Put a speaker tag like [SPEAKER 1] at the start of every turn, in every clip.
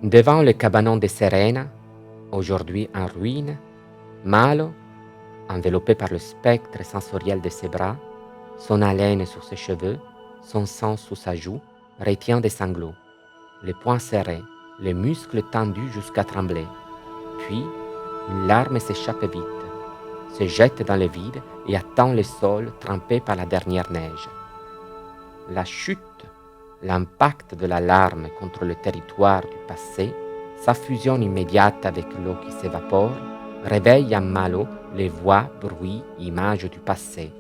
[SPEAKER 1] Devant le cabanon de Serena, aujourd'hui en ruine, Malo, enveloppé par le spectre sensoriel de ses bras, son haleine sur ses cheveux, son sang sous sa joue, retient des sanglots, les poings serrés, les muscles tendus jusqu'à trembler. Puis, une larme s'échappe vite, se jette dans le vide et attend le sol trempé par la dernière neige. La chute, l'impact de la larme contre le territoire du passé, sa fusion immédiate avec l'eau qui s'évapore, réveille en Malo les voix, bruits, images du passé.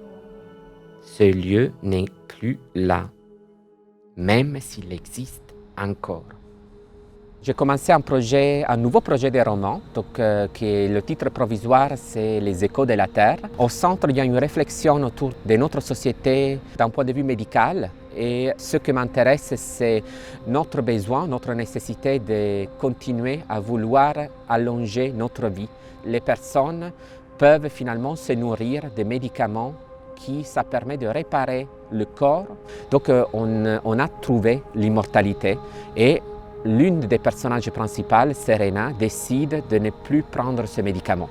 [SPEAKER 1] Ce lieu n'est plus là, même s'il existe encore. J'ai commencé un nouveau projet de roman, le titre provisoire c'est Les échos de la terre. Au centre, il y a une réflexion autour de notre société d'un point de vue médical. Et ce qui m'intéresse, c'est notre besoin, notre nécessité de continuer à vouloir allonger notre vie. Les personnes peuvent finalement se nourrir de médicaments qui ça permet de réparer le corps. Donc on a trouvé l'immortalité et l'une des personnages principales, Serena, décide de ne plus prendre ce médicament.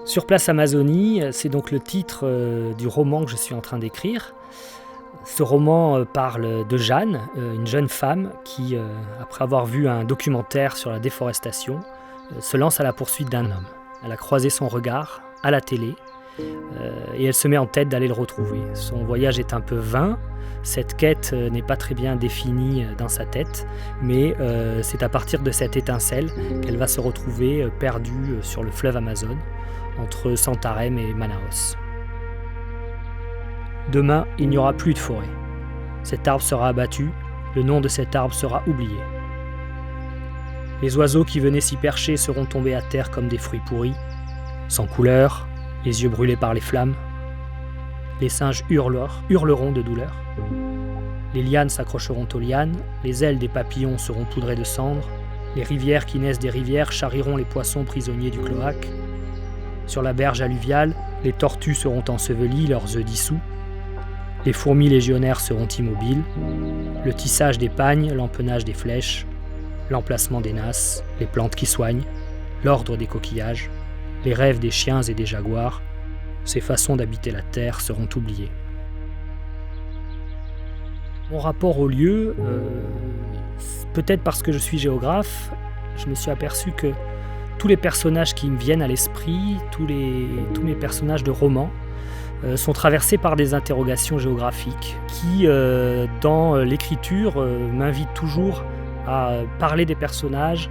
[SPEAKER 2] Sur place Amazonie, c'est donc le titre du roman que je suis en train d'écrire. Ce roman parle de Jeanne, une jeune femme qui, après avoir vu un documentaire sur la déforestation, se lance à la poursuite d'un homme. Elle a croisé son regard à la télé et elle se met en tête d'aller le retrouver. Son voyage est un peu vain, cette quête n'est pas très bien définie dans sa tête, mais c'est à partir de cette étincelle qu'elle va se retrouver perdue sur le fleuve Amazone, entre Santarém et Manaus. Demain, il n'y aura plus de forêt. Cet arbre sera abattu, le nom de cet arbre sera oublié. Les oiseaux qui venaient s'y percher seront tombés à terre comme des fruits pourris, sans couleur, les yeux brûlés par les flammes. Les singes hurleront de douleur. Les lianes s'accrocheront aux lianes, les ailes des papillons seront poudrées de cendres, les rivières qui naissent des rivières charrieront les poissons prisonniers du cloaque. Sur la berge alluviale, les tortues seront ensevelies, leurs œufs dissous. Les fourmis légionnaires seront immobiles. Le tissage des pagnes, l'empennage des flèches, l'emplacement des nasses, les plantes qui soignent, l'ordre des coquillages, les rêves des chiens et des jaguars, ces façons d'habiter la terre seront oubliées. Mon rapport au lieu, peut-être parce que je suis géographe, je me suis aperçu que tous les personnages qui me viennent à l'esprit, tous mes personnages de romans, sont traversés par des interrogations géographiques qui, dans l'écriture, m'invitent toujours à parler des personnages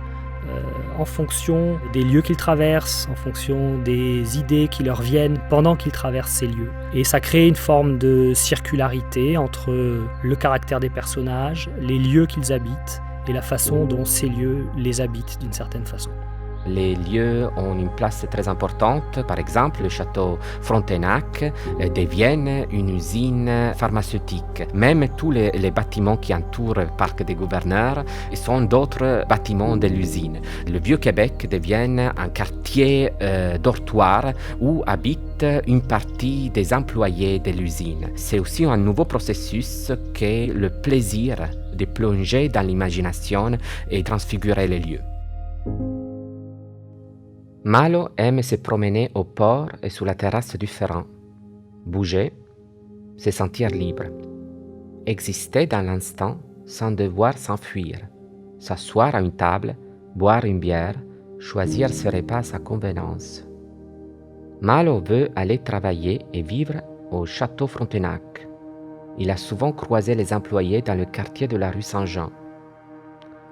[SPEAKER 2] en fonction des lieux qu'ils traversent, en fonction des idées qui leur viennent pendant qu'ils traversent ces lieux. Et ça crée une forme de circularité entre le caractère des personnages, les lieux qu'ils habitent et la façon dont ces lieux les habitent d'une certaine façon.
[SPEAKER 1] Les lieux ont une place très importante. Par exemple, le château Frontenac devient une usine pharmaceutique. Même tous les bâtiments qui entourent le parc des gouverneurs sont d'autres bâtiments de l'usine. Le Vieux-Québec devient un quartier dortoir où habite une partie des employés de l'usine. C'est aussi un nouveau processus qu'est le plaisir de plonger dans l'imagination et transfigurer les lieux. Malo aime se promener au port et sur la terrasse du Ferrand. Bouger, se sentir libre. Exister dans l'instant sans devoir s'enfuir. S'asseoir à une table, boire une bière, choisir ses repas à sa convenance. Malo veut aller travailler et vivre au château Frontenac. Il a souvent croisé les employés dans le quartier de la rue Saint-Jean.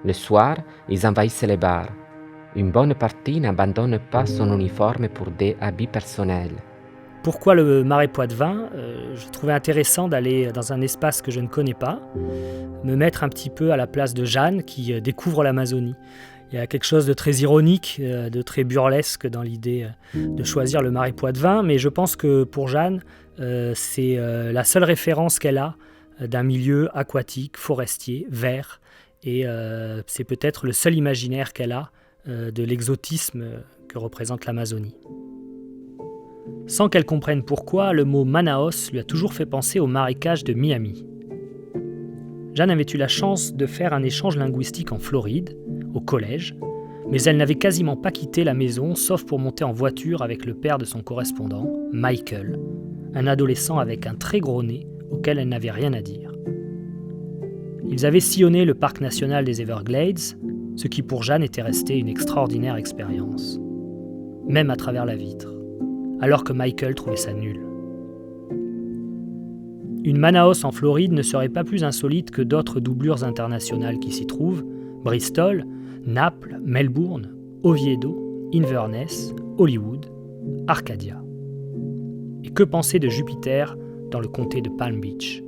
[SPEAKER 1] Le soir, ils envahissaient les bars. Une bonne partie n'abandonne pas son uniforme pour des habits personnels.
[SPEAKER 2] Pourquoi le Marais Poitevin ? Je trouvais intéressant d'aller dans un espace que je ne connais pas, me mettre un petit peu à la place de Jeanne qui découvre l'Amazonie. Il y a quelque chose de très ironique, de très burlesque dans l'idée de choisir le Marais Poitevin, mais je pense que pour Jeanne, c'est la seule référence qu'elle a d'un milieu aquatique, forestier, vert, et c'est peut-être le seul imaginaire qu'elle a de l'exotisme que représente l'Amazonie. Sans qu'elle comprenne pourquoi, le mot Manaus lui a toujours fait penser au marécage de Miami. Jeanne avait eu la chance de faire un échange linguistique en Floride, au collège, mais elle n'avait quasiment pas quitté la maison, sauf pour monter en voiture avec le père de son correspondant, Michael, un adolescent avec un très gros nez auquel elle n'avait rien à dire. Ils avaient sillonné le parc national des Everglades, ce qui pour Jeanne était resté une extraordinaire expérience, même à travers la vitre, alors que Michael trouvait ça nul. Une Manaus en Floride ne serait pas plus insolite que d'autres doublures internationales qui s'y trouvent, Bristol, Naples, Melbourne, Oviedo, Inverness, Hollywood, Arcadia. Et que penser de Jupiter dans le comté de Palm Beach?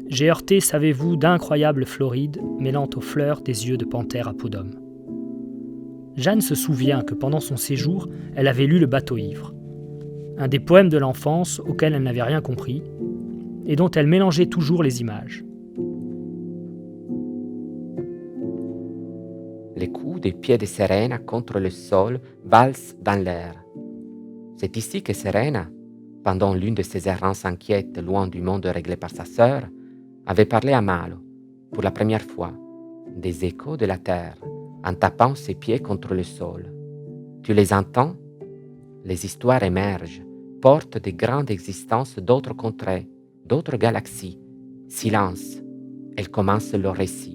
[SPEAKER 2] J'ai heurté, savez-vous, d'incroyables Florides mêlant aux fleurs des yeux de panthère à peau d'homme. Jeanne se souvient que pendant son séjour, elle avait lu Le bateau ivre, un des poèmes de l'enfance auquel elle n'avait rien compris et dont elle mélangeait toujours les images.
[SPEAKER 1] Les coups des pieds de Serena contre le sol valsent dans l'air. C'est ici que Serena, pendant l'une de ses errances inquiètes loin du monde réglé par sa sœur, avait parlé à Malo, pour la première fois, des échos de la terre, en tapant ses pieds contre le sol. Tu les entends? Les histoires émergent, portent des grandes existences d'autres contrées, d'autres galaxies. Silence, elles commencent leur récit.